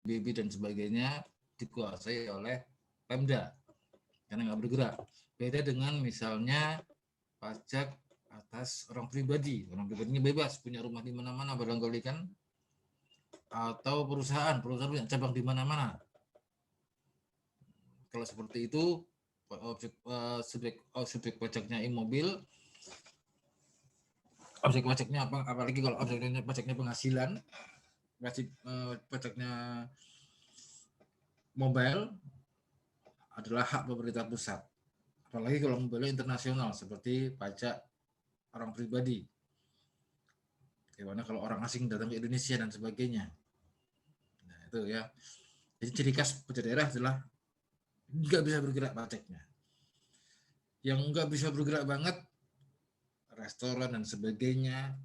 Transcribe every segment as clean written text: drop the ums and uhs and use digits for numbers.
PBB dan sebagainya dikuasai oleh Pemda karena nggak bergerak. Beda dengan misalnya pajak atas orang pribadi. Orang pribadinya bebas, punya rumah di mana-mana barangkali kan, atau perusahaan punya cabang di mana-mana. Kalau seperti itu, subjek pajaknya mobil, objek pajaknya apa? Apalagi kalau objek pajaknya penghasilan, wajib pajaknya mobile adalah hak pemerintah pusat. Apalagi kalau mobilnya internasional seperti pajak orang pribadi. Bagaimana kalau orang asing datang ke Indonesia dan sebagainya. Nah, itu ya. Jadi ciri khas pajak daerah adalah nggak bisa bergerak pajaknya. Yang nggak bisa bergerak banget, restoran dan sebagainya,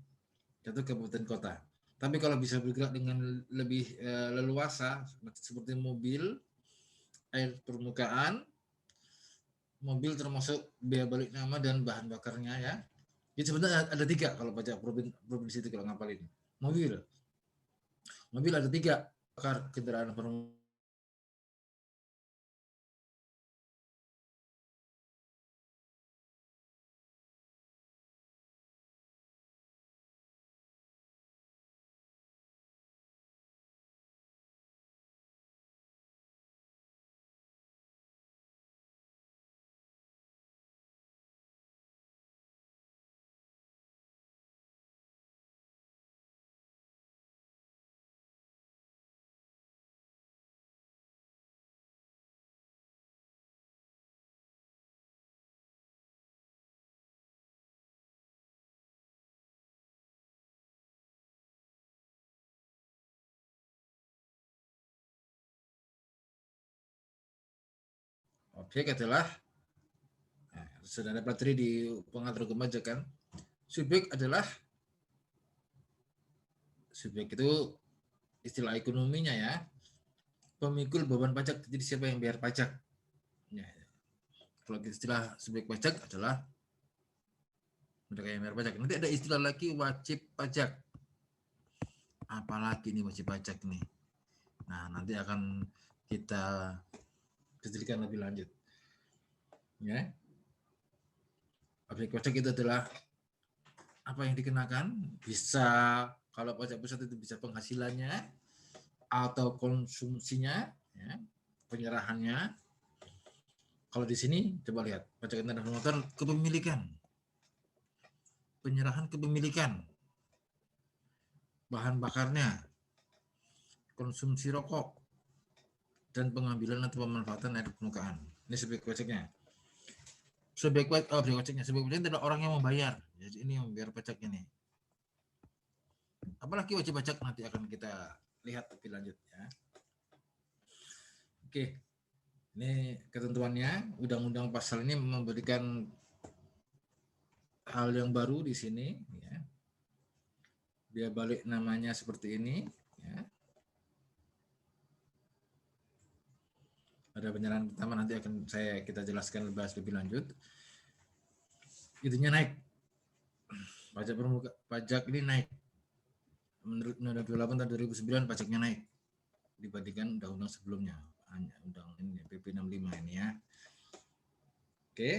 itu kabupaten kota. Tapi kalau bisa bergerak dengan lebih leluasa, seperti mobil, air permukaan, mobil termasuk biaya balik nama dan bahan bakarnya ya. Jadi sebenarnya ada 3 kalau pajak provinsi itu kalau ngapalin. Mobil. Mobil ada 3, bakar kendaraan bermotor. Objek adalah sudah ada materi di pengatur hukum pajak kan. Subjek adalah subjek itu istilah ekonominya ya. Pemikul beban pajak. Jadi siapa yang bayar pajak? Ya, kalau istilah subjek pajak adalah mereka yang bayar pajak. Nanti ada istilah lagi wajib pajak. Apalagi nih wajib pajak nih. Nah, nanti akan kita detailkan lebih lanjut. Ya. Objek pajak itu adalah apa yang dikenakan, bisa kalau pajak pusat itu bisa penghasilannya atau konsumsinya, ya, penyerahannya. Kalau di sini coba lihat pajak kendaraan motor kepemilikan, penyerahan kepemilikan, bahan bakarnya, konsumsi rokok, dan pengambilan atau pemanfaatan air permukaan. Ini subjek pajaknya. Subjek pajaknya adalah orang yang membayar. Jadi ini yang membayar pajak ini. Apalagi wajib pajak nanti akan kita lihat lebih lanjut ya. Oke, ini ketentuannya. Undang-undang pasal ini memberikan hal yang baru di sini. Ya. Dia balik namanya seperti ini. Ya. Ada penyerahan pertama nanti akan kita jelaskan lebih lanjut. Itunya naik. Pajak ini naik. Menurut Undang-Undang 28 tahun 2009 pajaknya naik dibandingkan undang-undang sebelumnya. Undang ini PP 65 ini ya. Oke,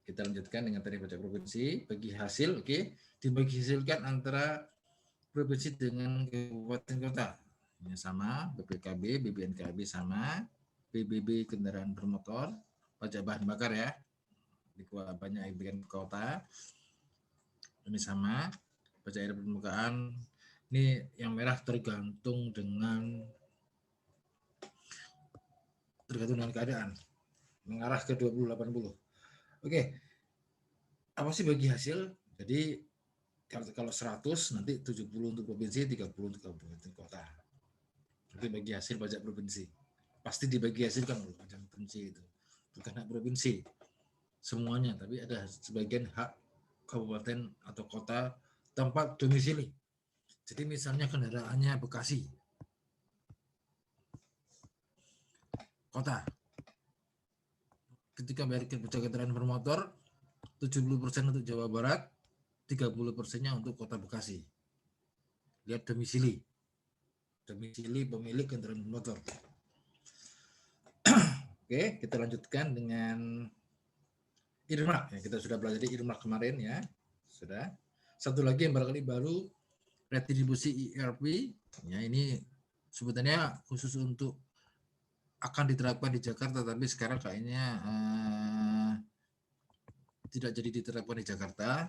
kita lanjutkan dengan tarif pajak provinsi. Bagi hasil, oke, dibagi hasilkan antara provinsi dengan kabupaten kota. Ini sama, BPKB, BBNKB sama, PBB kendaraan bermotor, pajak bahan bakar ya, di banyak bagian kota. Ini sama, pajak air permukaan. Ini yang merah tergantung dengan keadaan, mengarah ke 2080. Oke, apa sih bagi hasil? Jadi kalau 100 nanti 70 untuk provinsi, 30 untuk kabupaten kota. Itu bagi hasil pajak provinsi. Pasti dibagi hasilkan oleh pajak provinsi itu. Bukan hak provinsi semuanya, tapi ada sebagian hak kabupaten atau kota tempat domisili. Jadi misalnya kendaraannya Bekasi, kota. Ketika bayar pajak kendaraan bermotor, 70% untuk Jawa Barat, 30%-nya untuk kota Bekasi. Lihat domisili. domisili pemilik kendaraan bermotor. Oke, kita lanjutkan dengan earmark. Ya, kita sudah belajar di earmark kemarin ya. Sudah. Satu lagi yang barangkali baru, retribusi ERP. Ya, ini sebenarnya khusus untuk akan diterapkan di Jakarta, tapi sekarang kayaknya tidak jadi diterapkan di Jakarta.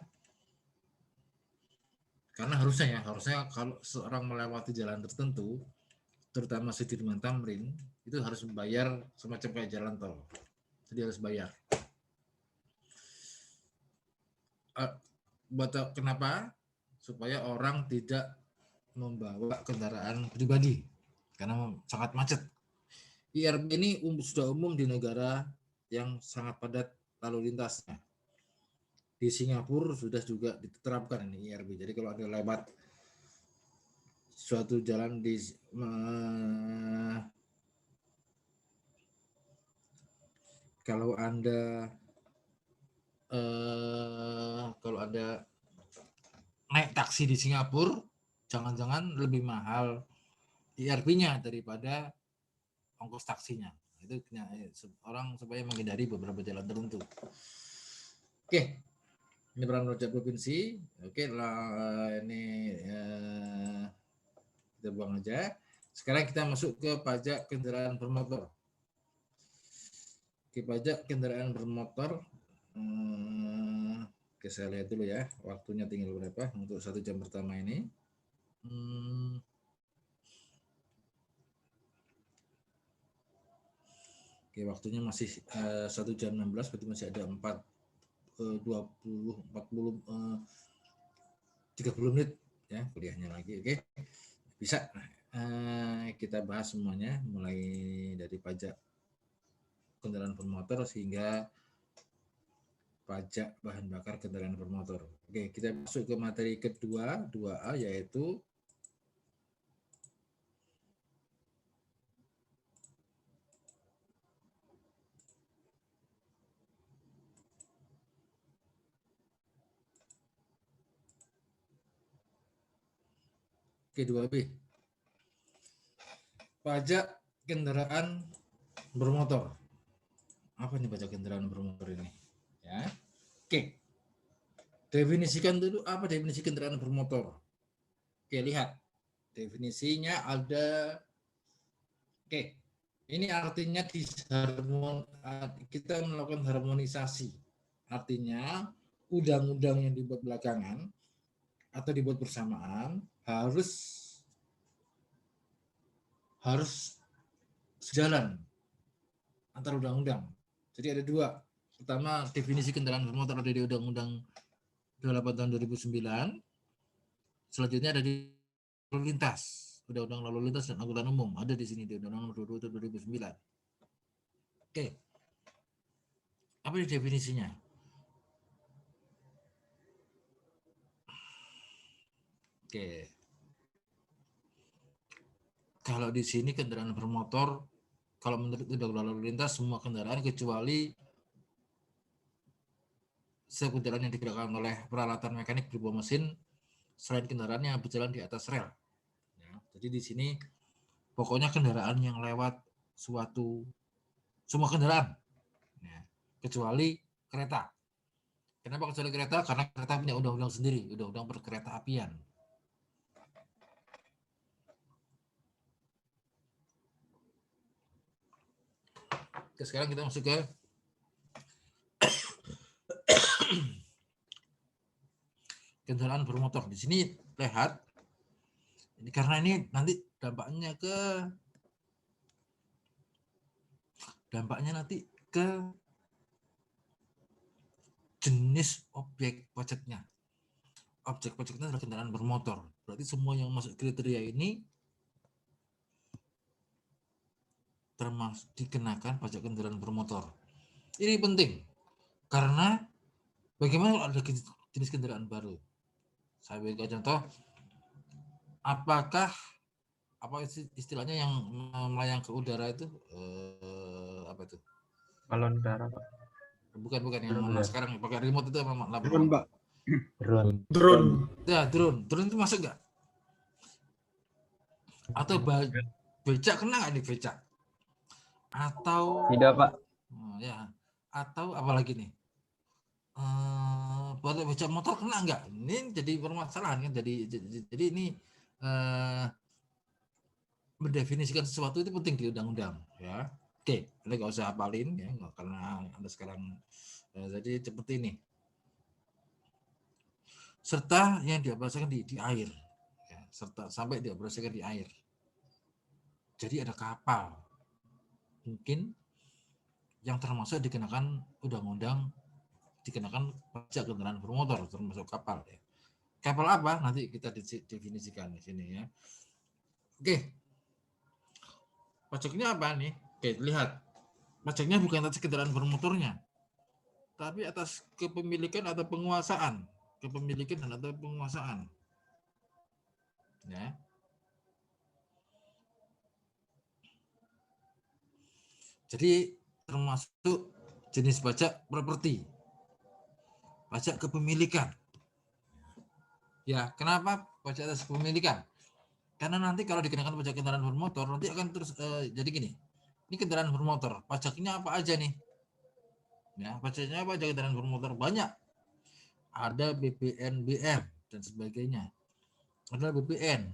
Karena harusnya kalau seorang melewati jalan tertentu, terutama Sudirman Tamrin, itu harus membayar semacam kayak jalan tol. Jadi harus bayar. Kenapa? Supaya orang tidak membawa kendaraan pribadi karena sangat macet. ERP ini sudah umum di negara yang sangat padat lalu lintasnya. Di Singapura sudah juga diterapkan ini ERP. Jadi kalau Anda lewat suatu jalan di kalau Anda naik taksi di Singapura, jangan-jangan lebih mahal ERP-nya daripada ongkos taksinya. Itu orang supaya menghindari beberapa jalan tertentu. Oke. Ini peran pajak provinsi. Oke, ini kita buang aja. Sekarang kita masuk ke pajak kendaraan bermotor. Oke, pajak kendaraan bermotor. Oke, saya lihat dulu ya. Waktunya tinggal berapa untuk 1 jam pertama ini. Oke, waktunya masih 1 jam 16, berarti masih ada 30 menit ya kuliahnya lagi. Oke, bisa kita bahas semuanya mulai dari pajak kendaraan bermotor sehingga pajak bahan bakar kendaraan bermotor. Oke, kita masuk ke materi kedua 2A, yaitu K2B, pajak kendaraan bermotor. Apa nih pajak kendaraan bermotor ini? Ya, oke. Definisikan dulu apa definisi kendaraan bermotor. Oke, lihat definisinya ada. Oke, ini artinya kita melakukan harmonisasi. Artinya undang-undang yang dibuat belakangan atau dibuat bersamaan harus sejalan antar undang-undang. Jadi ada 2. Pertama, definisi kendaraan bermotor ada di Undang-Undang 28 tahun 2009. Selanjutnya ada di lalu lintas, Undang-Undang Lalu Lintas dan Angkutan Umum, ada di sini di Undang-Undang 22 tahun 2009. Oke. Apa definisinya? Oke. Kalau di sini kendaraan bermotor, kalau menurut Undang-Undang Lalu Lintas, semua kendaraan kecuali setiap kendaraan yang digerakkan oleh peralatan mekanik berupa mesin selain kendaraan yang berjalan di atas rel. Ya, jadi di sini pokoknya kendaraan yang lewat semua kendaraan, ya, kecuali kereta. Kenapa kecuali kereta? Karena kereta punya undang-undang sendiri, undang-undang perkereta apian. Oke, sekarang kita masuk ke kendaraan bermotor. Di sini lihat, ini karena ini nanti dampaknya nanti ke jenis objek pajaknya. Objek pajaknya adalah kendaraan bermotor. Berarti semua yang masuk kriteria ini termasuk dikenakan pajak kendaraan bermotor. Ini penting karena bagaimana kalau ada jenis kendaraan baru? Saya berikan contoh, apakah apa istilahnya yang melayang ke udara itu apa itu? Balon udara, Pak. Bukan yang mana sekarang pakai remote itu apa? Drone, Pak. Drone. Drone. Ya, drone itu masuk nggak? Atau becak kena nggak nih becak? Atau Tidak, Pak. ya, atau apalagi nih? Boleh becak motor kena nggak? Ini jadi permasalahan kan. Jadi ini mendefinisikan sesuatu itu penting di undang-undang ya. Oke, Anda nggak usah hafalin ya, karena Anda sekarang jadi seperti ini. Serta yang dioperasikan di air, ya, serta sampai dioperasikan di air. Jadi ada kapal, mungkin yang termasuk dikenakan undang-undang, dikenakan pajak kendaraan bermotor, termasuk kapal. Ya. Kapal apa? Nanti kita definisikan di sini ya. Oke, pajaknya apa nih? Oke, lihat. Pajaknya bukan atas kendaraan bermotornya, tapi atas kepemilikan atau penguasaan. Kepemilikan dan atau penguasaan. Ya. Jadi termasuk jenis pajak properti. Pajak kepemilikan. Ya, kenapa pajak atas kepemilikan? Karena nanti kalau dikenakan pajak kendaraan bermotor, nanti akan terus jadi gini. Ini kendaraan bermotor, pajaknya apa aja nih? Ya, pajaknya apa aja kendaraan bermotor? Banyak. Ada BPN, BM dan sebagainya. Ada BPN,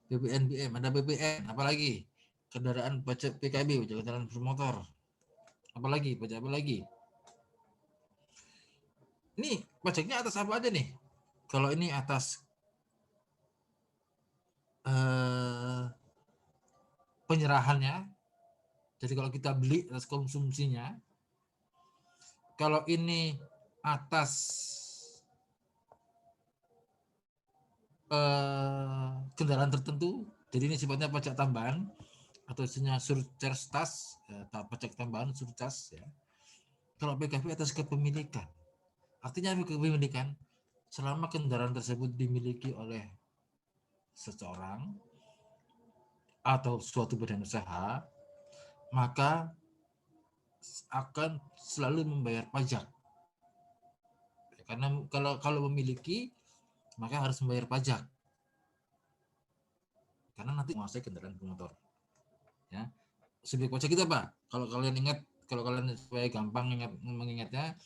BM, ada BPN, apalagi kendaraan pajak PKB, pajak kendaraan bermotor. Apalagi pajak apa lagi? Ini pajaknya atas apa aja nih? Kalau ini atas penyerahannya, jadi kalau kita beli atas konsumsinya. Kalau ini atas kendaraan tertentu, jadi ini sifatnya pajak tambahan atau isinya surcharge tas, pajak tambahan surcharge ya. Kalau PKB atas kepemilikan, artinya kepemilikan selama kendaraan tersebut dimiliki oleh seseorang atau suatu badan usaha, maka akan selalu membayar pajak. Karena kalau memiliki, maka harus membayar pajak. Karena nanti menguasai kendaraan bermotor. Ya. Subjek pajak itu apa? Kalau kalian ingat, kalau kalian supaya gampang mengingatnya,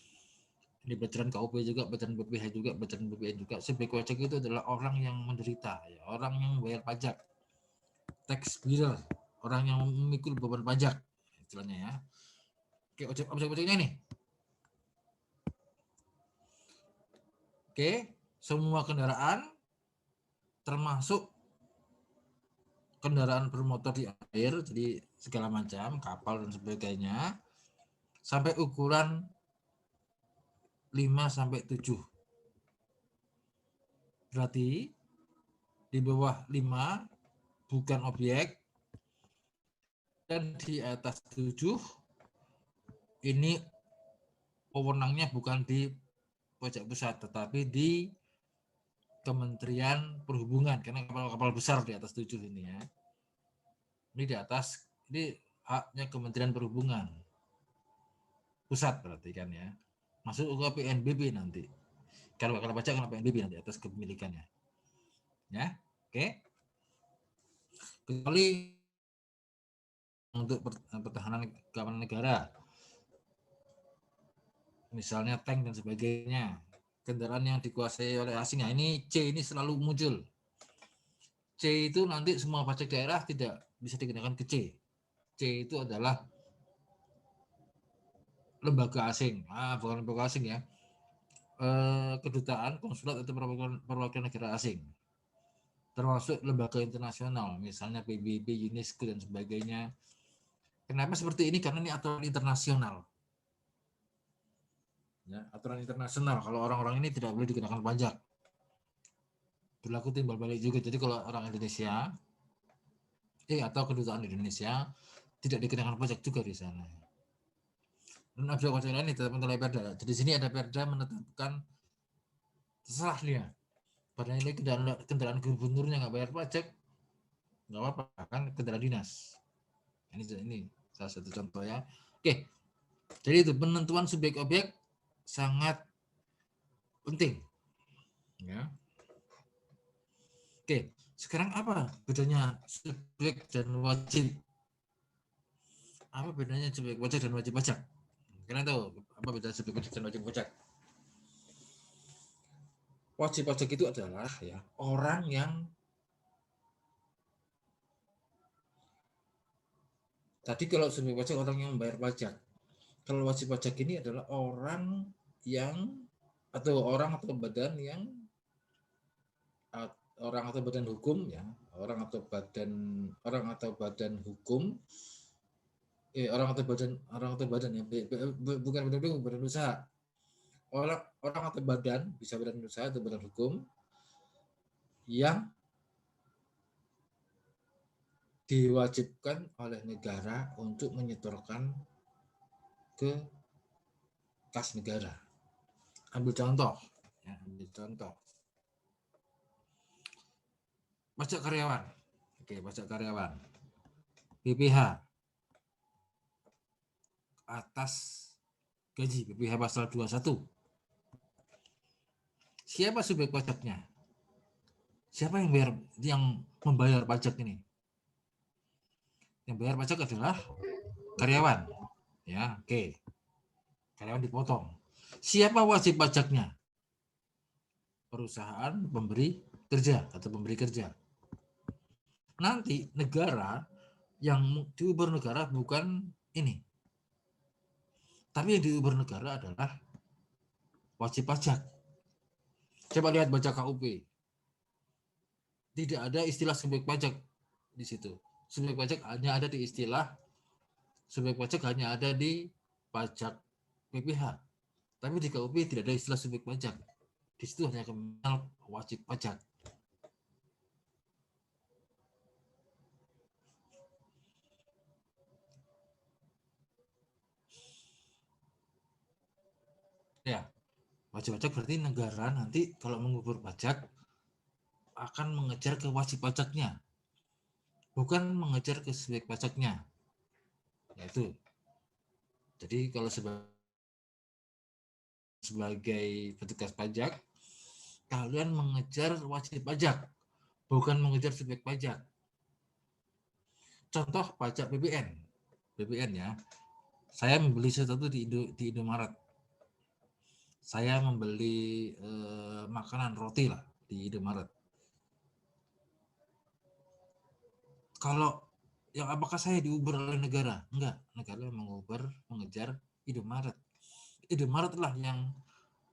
di bacaan KUP juga, bacaan BPH juga, bacaan BPN juga, subjek pajak itu adalah orang yang menderita, ya, orang yang bayar pajak, tax bearer, orang yang memikul beban pajak, istilahnya ya. Oke, objek-objeknya nih. Oke, semua kendaraan termasuk kendaraan bermotor di air, jadi segala macam, kapal dan sebagainya, sampai ukuran 5-7. Berarti di bawah 5 bukan objek, dan di atas 7 ini wewenangnya bukan di pajak pusat, tetapi di Kementerian Perhubungan, karena kapal-kapal besar di atas 7 ini ya. Ini di atas, ini haknya Kementerian Perhubungan. Pusat berarti kan ya. Masuk ke PNBP nanti. Kalau pajak kena PNBP nanti atas kepemilikannya. Ya, oke. Kecuali untuk pertahanan keamanan negara. Misalnya tank dan sebagainya. Kendaraan yang dikuasai oleh asing. Nah, ini C ini selalu muncul. C itu nanti semua pajak daerah tidak bisa dikenakan ke C. C itu adalah lembaga asing. Bukan lembaga asing ya. Kedutaan, konsulat atau perwakilan negara asing. Termasuk lembaga internasional, misalnya PBB, UNESCO dan sebagainya. Kenapa seperti ini? Karena ini aturan internasional. Ya, aturan internasional. Kalau orang-orang ini tidak boleh dikenakan pajak. Berlaku timbal balik juga. Jadi kalau orang Indonesia atau kedutaan Indonesia tidak dikenakan pajak juga di sana. Dan objek pajak lain ditetapkan oleh Perda. Jadi di sini ada Perda menetapkan terserah dia. Padahal ini kendaraan gubernurnya nggak bayar pajak, nggak apa-apa, kan kendaraan dinas. Ini salah satu contoh ya. Oke, jadi itu penentuan subjek objek sangat penting. Ya. Oke, Sekarang apa bedanya subjek dan wajib? Apa bedanya subjek pajak dan wajib pajak? Kalian tahu apa beda subjek pajak dan wajib pajak? Wajib pajak itu adalah ya orang yang tadi kalau subjek pajak orang yang membayar pajak. Kalau wajib pajak ini adalah orang yang atau badan yang orang atau badan hukum ya, orang atau badan hukum orang atau badan ya bukan badan hukum, badan usaha. Orang atau badan, bisa badan usaha atau badan hukum yang diwajibkan oleh negara untuk menyetorkan ke kas negara. Ambil contoh. Pajak karyawan. Oke, pajak karyawan. PPH. Atas gaji, PPH pasal 21. Siapa subjek pajaknya? Siapa yang membayar pajak ini? Yang bayar pajak adalah karyawan. Ya, oke. Karyawan dipotong. Siapa wajib pajaknya? Perusahaan pemberi kerja atau pemberi kerja. Nanti negara yang diuber negara bukan ini. Tapi yang diuber negara adalah wajib pajak. Coba lihat baca KUP. Tidak ada istilah subjek pajak di situ. Subjek pajak hanya ada di istilah subjek pajak hanya ada di pajak PPH. Tapi di KUP tidak ada istilah subjek pajak. Di situ hanya kenal wajib pajak. Ya, wajib pajak berarti negara nanti kalau mengubur pajak akan mengejar ke wajib pajaknya, bukan mengejar ke subjek pajaknya. Yaitu, jadi kalau sebagai petugas pajak, kalian mengejar wajib pajak, bukan mengejar subjek pajak. Contoh pajak BBN ya. Saya membeli sesuatu di Indomaret. Saya membeli makanan roti lah di Indomaret. Kalau yang apakah saya diuber oleh negara? Enggak, negara mengejar Indomaret. Indomaret lah yang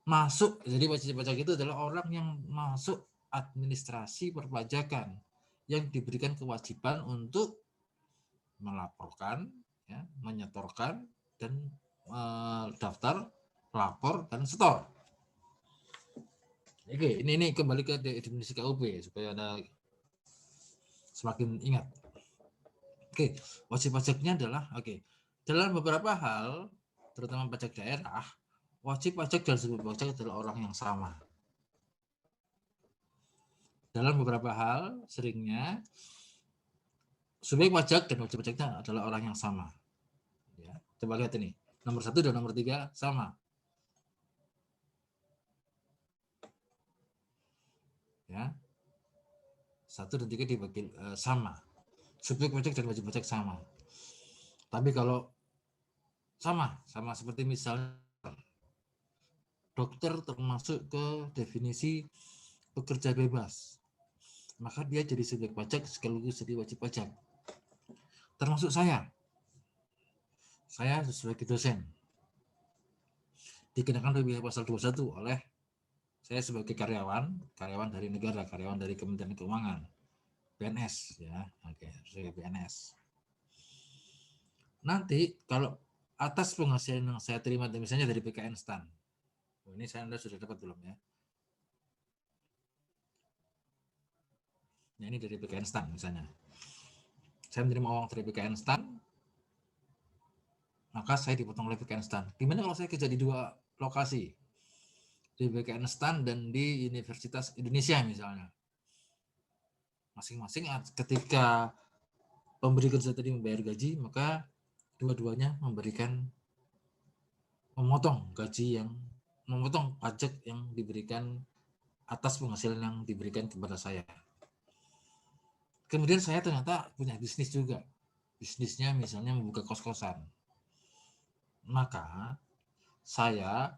masuk, jadi wajib pajak itu adalah orang yang masuk administrasi perpajakan yang diberikan kewajiban untuk melaporkan, ya, menyetorkan dan daftar, lapor dan setor. Oke, ini kembali ke definisi KUP supaya Anda semakin ingat. Oke, wajib pajaknya adalah dalam beberapa hal, terutama pajak daerah, wajib pajak dan subjek pajak adalah orang yang sama. Dalam beberapa hal, seringnya subjek pajak dan wajib pajaknya adalah orang yang sama. Ya, coba lihat ini, nomor 1 dan nomor 3 sama. Ya, 1 dan 3 dibagi sama. Subjek pajak dan wajib pajak sama. Tapi kalau sama seperti misalnya dokter termasuk ke definisi pekerja bebas, maka dia jadi subjek pajak sekaligus jadi wajib pajak. Termasuk saya sebagai dosen dikenakan PPh pasal 21 oleh saya sebagai karyawan dari negara, karyawan dari Kementerian Keuangan, PNS ya, sebagai PNS. Nanti kalau atas penghasilan yang saya terima misalnya dari PKN STAN, ini Anda sudah dapat belum ya? Nah, ini dari PKN STAN misalnya. Saya menerima uang dari PKN STAN, maka saya dipotong oleh PKN STAN. Gimana kalau saya kerja di 2 lokasi? Di PKN STAN dan di Universitas Indonesia misalnya. Masing-masing ketika pemberi kerja tadi membayar gaji, maka dua-duanya memotong pajak yang diberikan atas penghasilan yang diberikan kepada saya. Kemudian saya ternyata punya bisnis juga. Bisnisnya misalnya membuka kos-kosan. Maka saya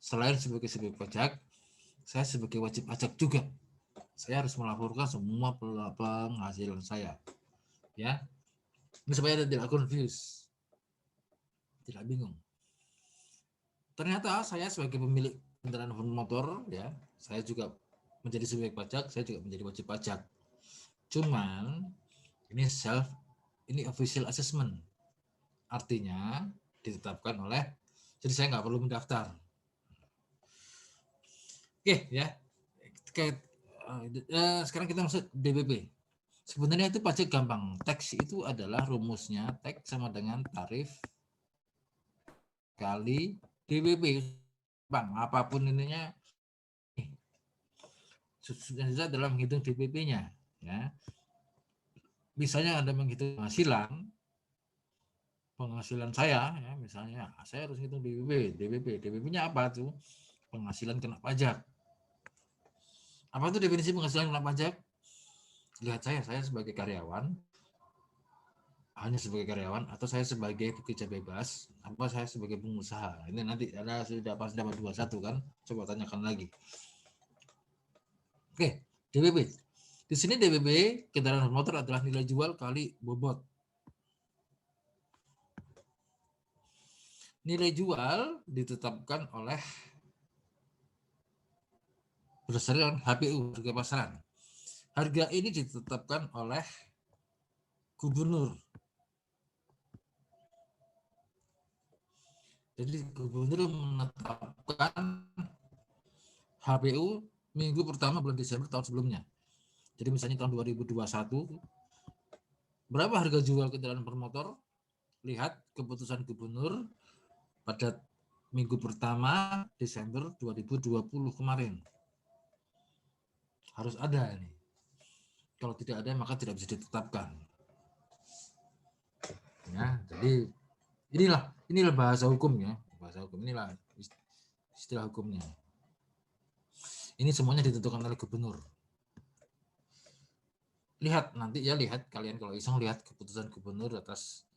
selain sebagai subjek pajak, saya sebagai wajib pajak juga. Saya harus melaporkan semua penghasilan saya. Ya, ini supaya tidak confuse, tidak bingung. Ternyata saya sebagai pemilik kendaraan motor, ya, saya juga menjadi subjek pajak, saya juga menjadi wajib pajak. Cuman ini official assessment, artinya ditetapkan oleh, jadi saya nggak perlu mendaftar. Oke, ya. Sekarang kita masuk DBP. Sebenarnya itu pajak gampang. Tax itu adalah rumusnya tax sama dengan tarif kali DBP. Bang, apapun ininya susah dalam menghitung DBP-nya, ya. Misalnya Anda menghitung penghasilan saya, ya, misalnya saya harus hitung DBP-nya apa tuh? Penghasilan kena pajak. Apa itu definisi penghasilan kena pajak? Lihat saya sebagai karyawan, hanya sebagai karyawan, atau saya sebagai pekerja bebas, apa saya sebagai pengusaha. Ini nanti ada sudah pas dapat 21 kan, coba tanyakan lagi. Oke, DBP. Di sini DBP kendaraan bermotor adalah nilai jual kali bobot. Nilai jual ditetapkan oleh berdasarkan HPU, harga pasaran. Harga ini ditetapkan oleh gubernur. Jadi gubernur menetapkan HPU minggu pertama bulan Desember tahun sebelumnya. Jadi misalnya tahun 2021, berapa harga jual kendaraan bermotor? Lihat keputusan gubernur pada minggu pertama Desember 2020 kemarin. Harus ada ini. Kalau tidak ada maka tidak bisa ditetapkan. Ya, jadi inilah bahasa hukumnya. Bahasa hukum inilah istilah hukumnya. Ini semuanya ditentukan oleh gubernur. Lihat nanti ya, lihat kalian kalau iseng lihat keputusan gubernur atas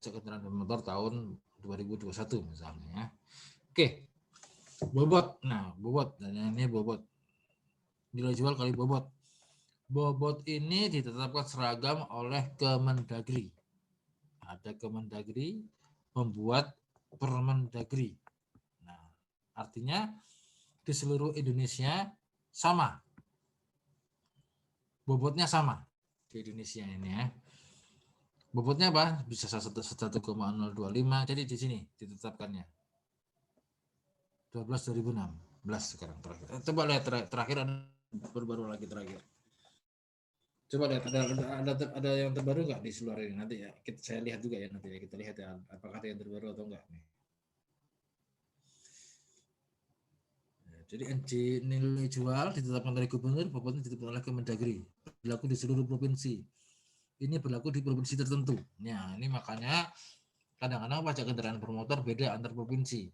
kendaraan bermotor tahun 2021 misalnya ya. Oke. Bobot. Nah, bobot dan ini bobot. Nilai jual kali bobot. Bobot ini ditetapkan seragam oleh Kemendagri. Ada Kemendagri membuat Permendagri. Nah, artinya di seluruh Indonesia sama. Bobotnya sama di Indonesia ini ya. Bobotnya apa? Bisa 1,025. Jadi di sini ditetapkannya. 12/2016 sekarang terakhir. Coba lihat terakhir baru lagi terakhir. Coba lihat ada yang terbaru nggak di seluruh ini nanti ya. Saya lihat juga ya nanti ya, kita lihat ya apakah ada yang terbaru atau enggak nih. Jadi nilai jual ditetapkan oleh gubernur, bobotnya ditetapkan oleh Kemendagri. Berlaku di seluruh provinsi. Ini berlaku di provinsi tertentu. Nah, ini makanya kadang-kadang pajak kendaraan bermotor beda antar provinsi.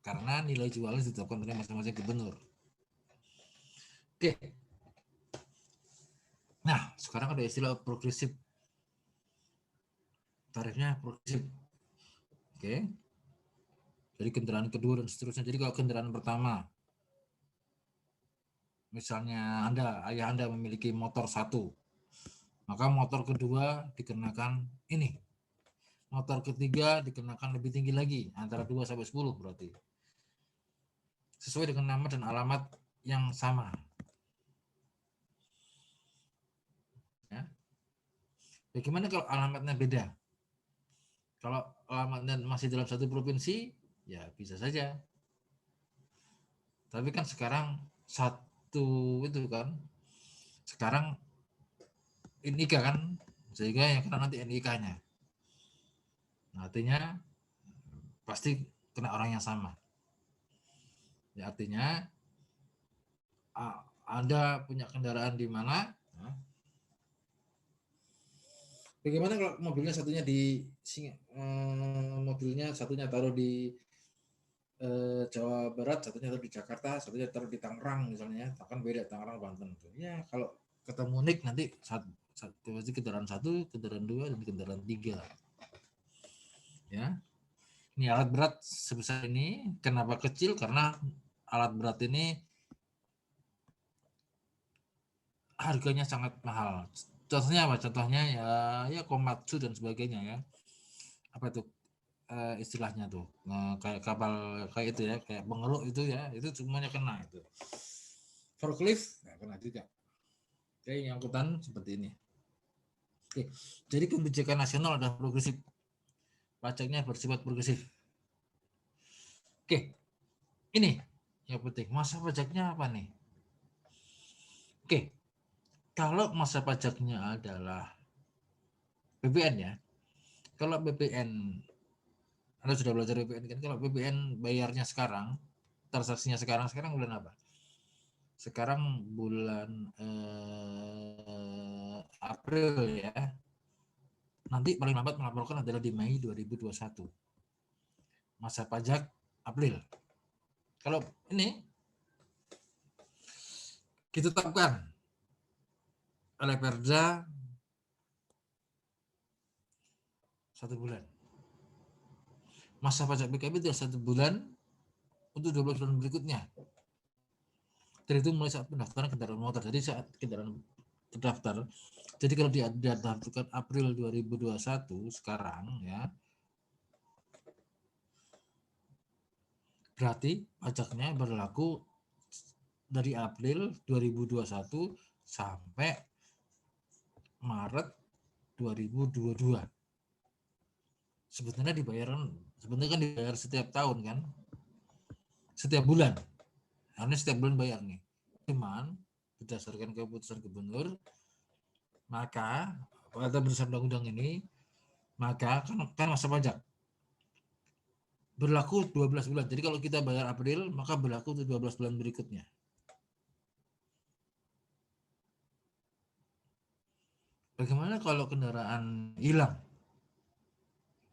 Karena nilai jualnya ditetapkan oleh masing-masing gubernur. Oke. Nah, sekarang ada istilah progresif. Tarifnya progresif. Oke. Jadi kendaraan kedua dan seterusnya. Jadi kalau kendaraan pertama, misalnya ayah Anda memiliki motor 1, maka motor kedua dikenakan ini. Motor ketiga dikenakan lebih tinggi lagi, antara 2 sampai 10 berarti. Sesuai dengan nama dan alamat yang sama. Ya. Bagaimana kalau alamatnya beda? Kalau alamatnya masih dalam satu provinsi, ya bisa saja. Tapi kan sekarang satu itu kan, sekarang NIK kan, sehingga yang kena nanti NIK-nya. Nah, artinya pasti kena orang yang sama. Ya, artinya Anda punya kendaraan di mana? Nah, bagaimana kalau mobilnya satunya mobilnya satunya taruh di Jawa Barat, satunya taruh di Jakarta, satunya taruh di Tangerang misalnya, akan beda Tangerang Banten tuh. Ya kalau ketemu nik nanti satu kendaraan 1, kendaraan 2, dan kendaraan 3. Ya, ini alat berat sebesar ini. Kenapa kecil? Karena alat berat ini harganya sangat mahal. Contohnya apa? Contohnya ya Komatsu dan sebagainya ya. Apa itu istilahnya tuh? Kayak kapal kayak itu ya, kayak pengeruk itu ya, itu semuanya kena itu. Forklift nggak kena juga. Oke, yang angkutan seperti ini. Oke, jadi kebijakan nasional adalah progresif. Pajaknya bersifat progresif. Oke, ini yang penting. Masa pajaknya apa nih? Oke, kalau masa pajaknya adalah BPN ya. Kalau BPN, Anda sudah belajar BPN kan? Kalau BPN bayarnya sekarang, transaksinya sekarang bulan apa? Sekarang bulan April ya. Nanti paling lambat melaporkan adalah di Mei 2021. Masa pajak April. Kalau ini ditetapkan oleh Perda 1 bulan. Masa pajak BKB itu 1 bulan untuk 12 bulan berikutnya. Dan itu mulai saat pendaftaran kendaraan motor. Jadi saat kendaraan terdaftar, jadi kalau didaftarkan April 2021 sekarang ya, berarti pajaknya berlaku dari April 2021 sampai Maret 2022. Sebetulnya kan dibayar setiap tahun kan, setiap bulan. Karena setiap bulan bayar nih. Cuman berdasarkan keputusan gubernur, maka pada berdasarkan undang-undang ini, maka kan masa pajak berlaku 12 bulan. Jadi kalau kita bayar April, maka berlaku untuk 12 bulan berikutnya. Bagaimana kalau kendaraan hilang?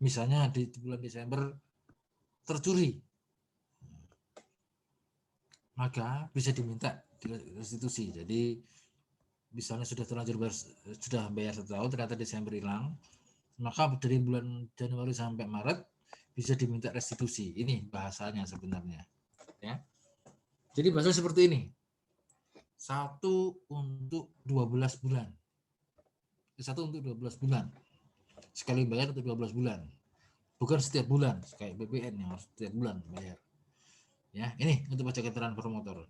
Misalnya di bulan Desember tercuri, maka bisa diminta restitusi. Jadi misalnya sudah terlanjur sudah bayar 1 tahun, ternyata Desember hilang, maka dari bulan Januari sampai Maret bisa diminta restitusi. Ini bahasanya sebenarnya. Ya. Jadi bahasa seperti ini. 1 untuk 12 bulan. 1 untuk 12 bulan. Sekali bayar untuk 12 bulan. Bukan setiap bulan kayak BPN yang harus setiap bulan bayar. Ya, ini untuk pajak kendaraan bermotor.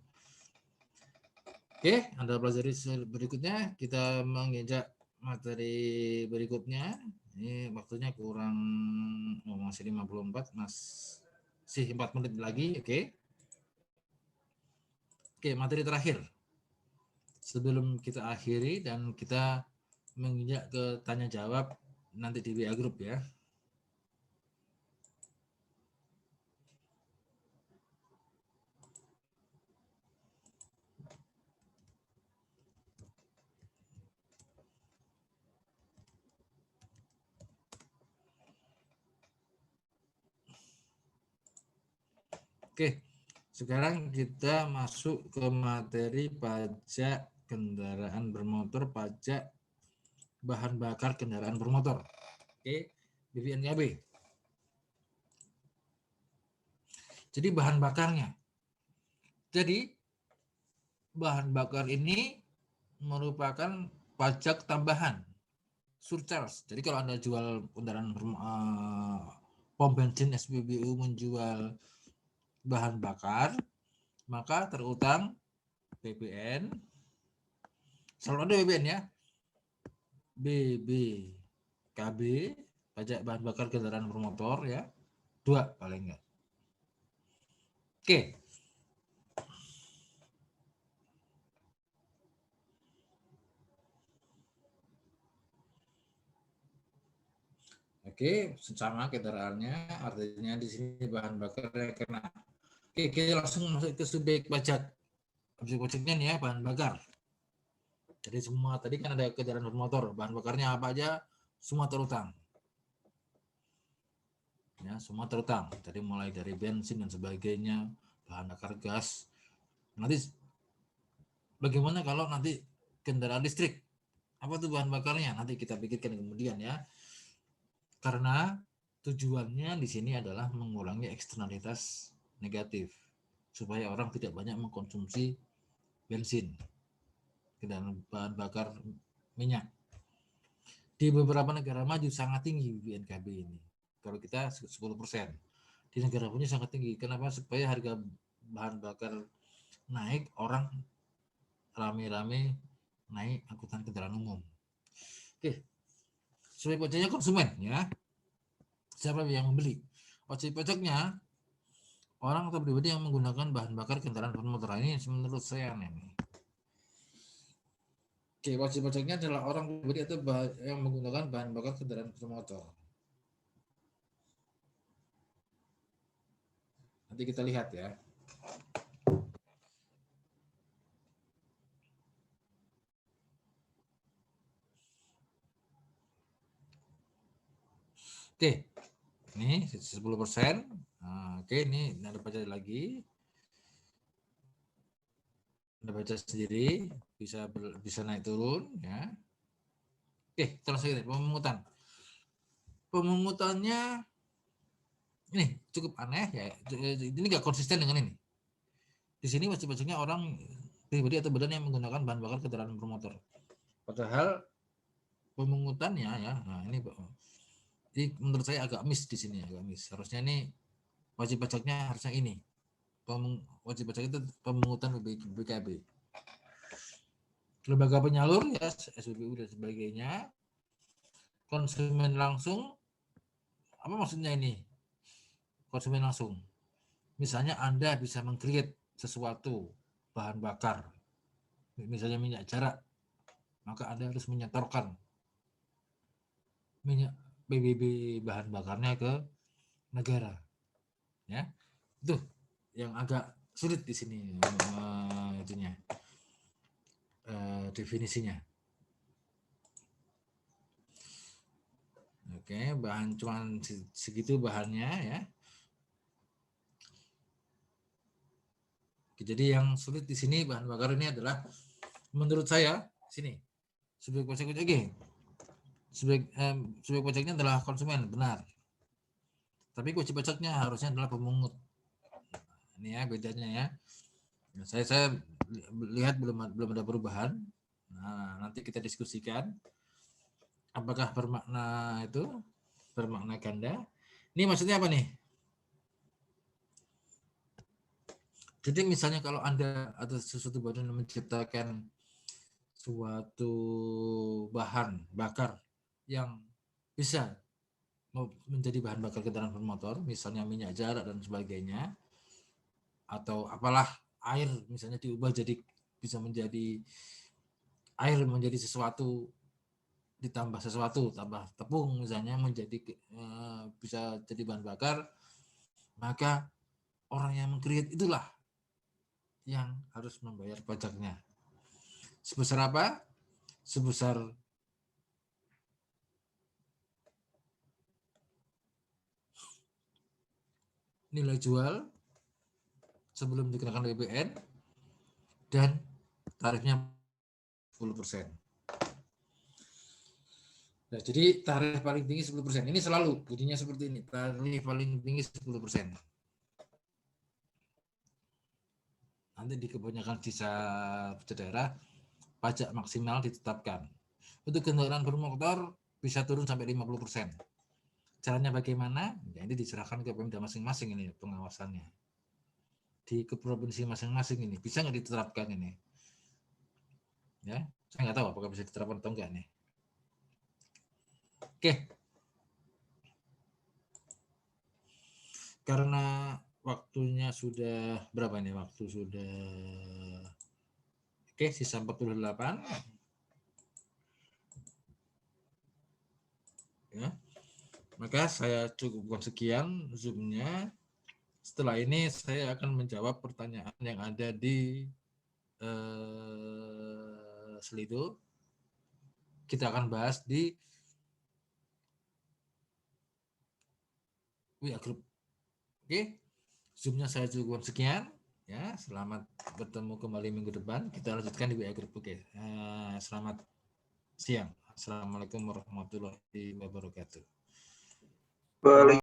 Oke, Anda pelajari berikutnya. Kita menginjak materi berikutnya. Ini waktunya kurang masih 54, masih 4 menit lagi. Oke, materi terakhir. Sebelum kita akhiri dan kita menginjak ke tanya jawab nanti di WA Group ya. Oke, sekarang kita masuk ke materi pajak kendaraan bermotor, pajak bahan bakar kendaraan bermotor. Oke, BPNKB. Jadi bahan bakarnya. Jadi bahan bakar ini merupakan pajak tambahan, surcharge. Jadi kalau Anda jual kendaraan pom bensin SPBU menjual bahan bakar, maka terutang BPN, selalu ada BPN ya, BBKB, pajak bahan bakar kendaraan bermotor ya, 2 paling enggak. Oke. Oke, sama kendaraannya, artinya di sini bahan bakar yang kena. Oke, kita langsung masuk ke subjek pajak. Subjek pajaknya nih ya, bahan bakar. Jadi semua tadi kan ada kendaraan bermotor, bahan bakarnya apa aja, semua terutang. Ya, semua terutang. Dari mulai dari bensin dan sebagainya, bahan bakar gas. Nanti bagaimana kalau nanti kendaraan listrik? Apa tuh bahan bakarnya? Nanti kita pikirkan kemudian ya. Karena tujuannya di sini adalah mengurangi eksternalitas negatif supaya orang tidak banyak mengkonsumsi bensin dan bahan bakar minyak. Di beberapa negara maju sangat tinggi BNKB ini. Kalau kita 10%. Di negara punya sangat tinggi. Kenapa? Supaya harga bahan bakar naik, orang rame-rame naik angkutan kendaraan umum. Oke, sebagai pajaknya konsumen ya. Siapa yang membeli? Wajib pajaknya orang atau pribadi yang menggunakan bahan bakar kendaraan bermotor ini menurut saya nih. Oke, wajib pajaknya adalah orang pribadi atau yang menggunakan bahan bakar kendaraan bermotor. Nanti kita lihat ya. Oke, ini 10%. Nah, oke, ini Anda baca lagi. Anda baca sendiri, bisa naik turun ya. Oke, terus lagi pemungutan. Pemungutannya ini cukup aneh ya. Ini nggak konsisten dengan ini. Di sini wajib pajaknya orang pribadi atau badan yang menggunakan bahan bakar kendaraan bermotor. Padahal pemungutannya ya, nah ini menurut saya agak miss di sini, agak miss. Harusnya ini wajib pajaknya harusnya ini. Wajib pajak itu pemungutan BPKB. Lembaga penyalur ya SPBU dan sebagainya. Konsumen langsung, apa maksudnya ini? Konsumen langsung. Misalnya Anda bisa meng-create sesuatu bahan bakar, misalnya minyak jarak, maka Anda harus menyetorkan minyak BBB bahan bakarnya ke negara. Ya, itu yang agak sulit di sini itunya, definisinya. Oke, bahan cuman segitu bahannya ya. Jadi yang sulit di sini bahan bakar ini adalah menurut saya sini subjek pajak subjek pajaknya adalah konsumen, benar. Tapi wajib pajaknya harusnya adalah pemungut. Ini ya bedanya ya. Saya lihat belum ada perubahan. Nah, nanti kita diskusikan apakah bermakna ganda. Ini maksudnya apa nih? Jadi misalnya kalau Anda atau sesuatu badan menciptakan suatu bahan bakar yang bisa menjadi bahan bakar kendaraan bermotor, misalnya minyak jarak dan sebagainya, atau apalah air misalnya diubah jadi bisa menjadi air menjadi sesuatu, ditambah sesuatu, tambah tepung misalnya menjadi bisa jadi bahan bakar, maka orang yang meng-create itulah yang harus membayar pajaknya. Sebesar apa? Sebesar nilai jual sebelum dikenakan BPN dan tarifnya 10%. Nah, jadi tarif paling tinggi 10%. Ini selalu bunyinya seperti ini. Tarif paling tinggi 10%. Nanti di kebanyakan desa daerah pajak maksimal ditetapkan. Untuk kendaraan bermotor bisa turun sampai 50%. Caranya bagaimana? Ya, ini diserahkan ke Pemda masing-masing ini pengawasannya. Di ke provinsi masing-masing ini bisa nggak diterapkan ini? Ya, saya nggak tahu apakah bisa diterapkan atau enggak nih. Oke. Karena waktunya sudah berapa nih? Waktu sudah oke, sisa 48. Ya. Maka saya cukupkan sekian Zoom-nya. Setelah ini saya akan menjawab pertanyaan yang ada di Slido. Kita akan bahas di WA Group. Oke, Zoom-nya saya cukup sekian. Ya, selamat bertemu kembali minggu depan. Kita lanjutkan di WA Group. Oke, selamat siang. Assalamualaikum warahmatullahi wabarakatuh.